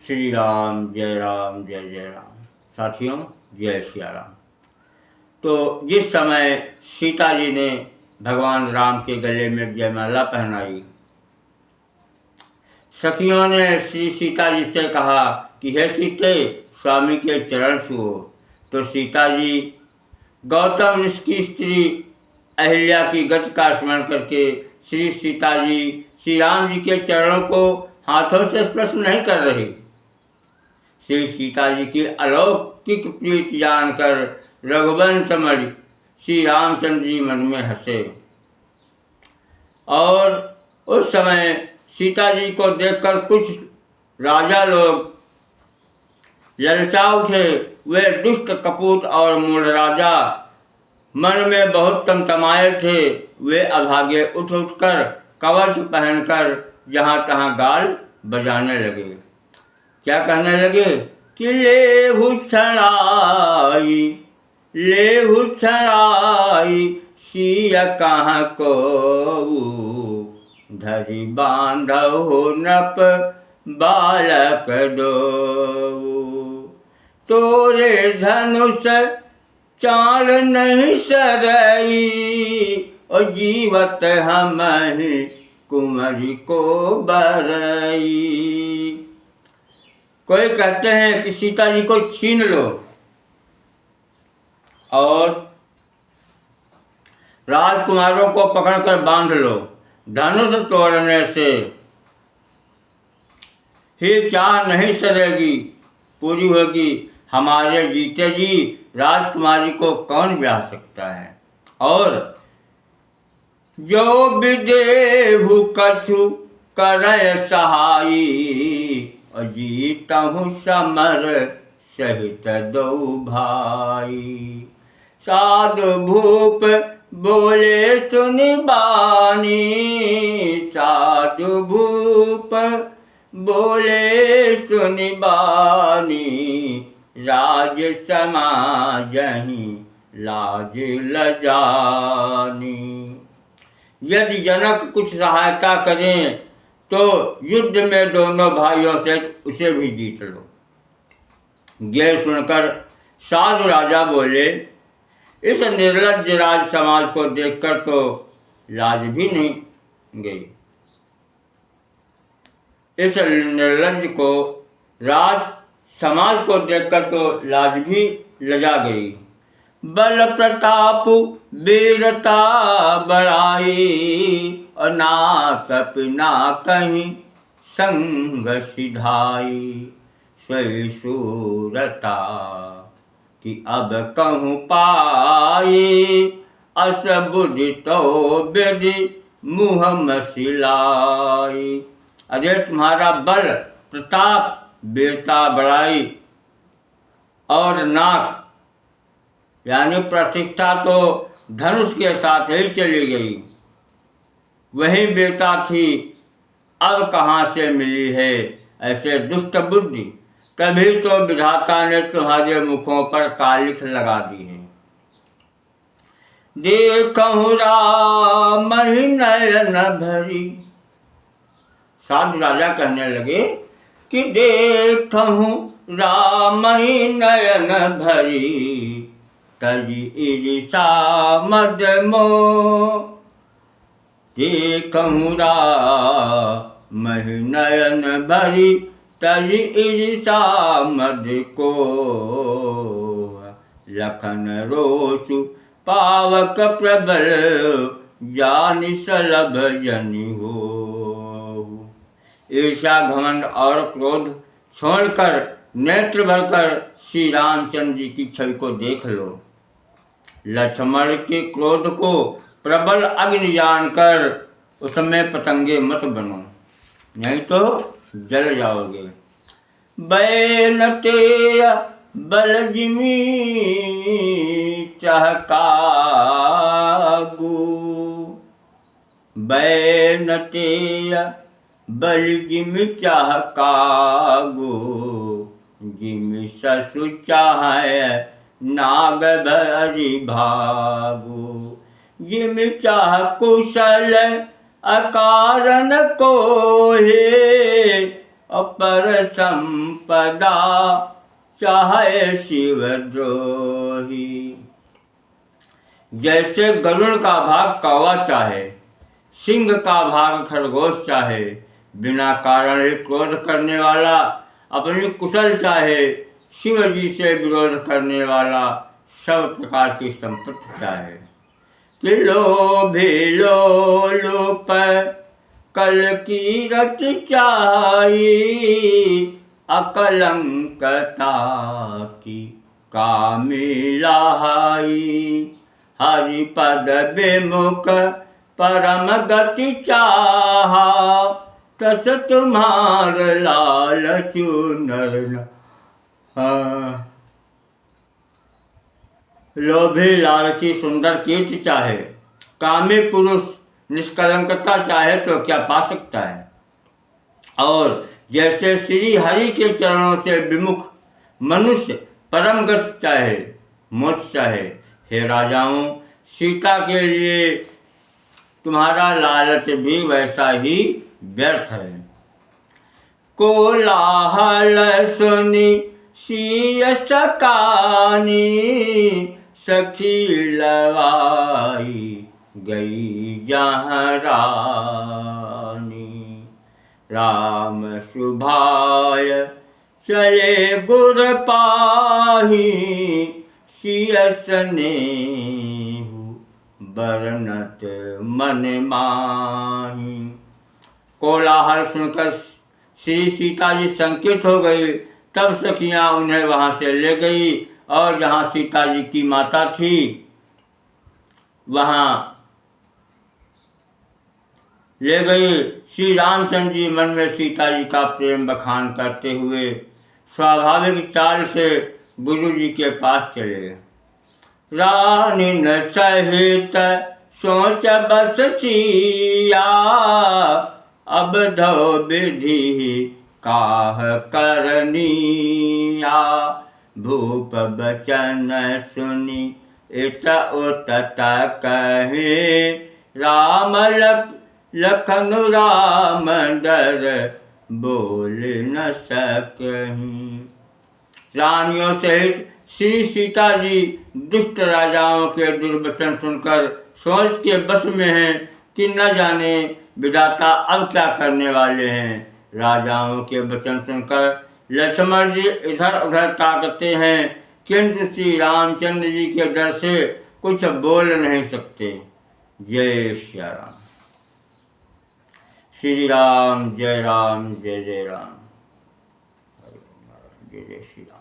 श्री राम जय राम जय जय राम। साथियों, जय सिया राम। तो जिस समय सीता जी ने भगवान राम के गले में जयमाला पहनाई, सखियों ने श्री सीता जी से कहा कि हे सीते, स्वामी के चरण छुओ। तो सीता जी गौतम ऋषि की स्त्री अहिल्या की गति का स्मरण करके श्री सीता जी श्री राम जी के चरणों को हाथों से स्पर्श नहीं कर रही। श्री सीता जी की अलौकिक प्रीति जानकर रघुवंश मणि श्री रामचंद्र जी मन में हंसे और उस समय सीता जी को देखकर कुछ राजा लोग ललचा उठे। वे दुष्ट कपूत और मूढ़ राजा मन में बहुत तमतमाए थे। वे अभागे उठ उठकर कवच पहनकर जहाँ तहाँ गाल बजाने लगे। क्या कहने लगे कि लेहु छड़ाई सिया कहाँ को धरि बांधो नप बालक दो। तोरे धनुष चाल नहीं सरई और जीवत हम कुंवरी को बरई। कोई कहते हैं कि सीता जी को छीन लो और राजकुमारों को पकड़कर बांध लो। धनुष तोड़ने से ही चाह नहीं सरेगी, पूरी होगी। हमारे जीते जी राजकुमारी को कौन ब्याह सकता है। और जो विदेहु कछु करे सहाई अजीतहु समर सहित दो भाई। साधु भूप बोले सुनि बानी, साधु भूप बोले सुनि बानी। राज समाजहि लाज लजानी। यदि जनक कुछ सहायता करें तो युद्ध में दोनों भाइयों से उसे भी जीत लो। यह सुनकर साधु राजा बोले, इस निर्लज्ज राज समाज को देखकर तो लाज भी नहीं गई। इस निर्लज्ज को राज समाज को देखकर तो लाज भी लजा गई। बल प्रताप वीरता बढ़ाई और ना कपि ना कहीं संग सिधाई। सोई सूरता कि अब कहूँ पाई अस बुद्धि तो विधि मुँह मसिलाई। अरे तुम्हारा बल प्रताप वीरता बढ़ाई और नाक यानी प्रतिष्ठा तो धनुष के साथ ही चली गई, वही वीरता थी, अब कहाँ से मिली है ऐसे दुष्ट बुद्धि। तभी तो विधाता ने तुम्हारे मुखों पर कालिख लगा दी है। देखहु राम ही नयन भरी। साधु राजा कहने लगे कि देखहु राम ही नयन भरी तजी ईर्षा मद मोह। देखहु राम ही नयन भरी तजी ईर्षा मद को। लखन रोचु पावक प्रबल जानि सलभ जनि हो। ईर्षा घमंड और क्रोध छोड़कर नेत्र भरकर श्री रामचंद्र जी की छवि को देख लो। लक्ष्मण के क्रोध को प्रबल अग्नि जानकर उसमें पतंगे मत बनो, नहीं तो जल जाओगे। बैनते बल जिमी चहकागू। बैनते बल जिमी चहकागू। जिमी ससु चाहे नाग भरी भागू। जिम चाह कुशल अकारण को हे अपर संपदा चाहे शिवद्रोही। जैसे गरुड़ का भाग कौवा चाहे, सिंह का भाग खरगोश चाहे, बिना कारण ही क्रोध करने वाला अपनी कुशल चाहे, शिव जी से विरोध करने वाला सब प्रकार की संपत्ति चाहे। कि लोभी लोलुप कल की रट चाही, अकलंकता की कामी लाहाई। हरिपद विमुख परम गति चाहा, तस तुम्हार लालचु नर हाँ। लोभी लालची सुंदर कीर्ति चाहे, कामी पुरुष निष्कलंकता चाहे तो क्या पा सकता है। और जैसे श्री हरि के चरणों से विमुख मनुष्य परम गति चाहे, मोक्ष चाहे, हे राजाओं, सीता के लिए तुम्हारा लालच भी वैसा ही व्यर्थ है। कोलाहल सुनी सिय सकानी, सखी लवाई गई जहाँ रानी। राम सुभाय चले गुर पाही, सिय स्नेहु बरनत मन माही। कोलाहल सुनकर श्री सीता जी संकित हो गई। तब सखियाँ उन्हें वहाँ से ले गई और जहाँ सीता जी की माता थी वहाँ ले गई। श्री रामचंद्र जी मन में सीता जी का प्रेम बखान करते हुए स्वाभाविक चाल से गुरु जी के पास चले। रानी न सहित सोच बस सिया, अब धो विधि काह करनिया। भूप बचन सुनी इत उत कहे, राम लखन राम डर बोल न सकहीं। रानियों सहित श्री सीता जी दुष्ट राजाओं के दुर्वचन सुनकर सोच के बस में हैं कि न जाने विधाता अब क्या करने वाले हैं। राजाओं के वचन सुनकर लक्ष्मण जी इधर उधर ताकते हैं, किंतु श्री रामचंद्र जी के डर से कुछ बोल नहीं सकते। जय श्री राम। श्री राम जय राम, जय जय राम, जय जय श्री राम।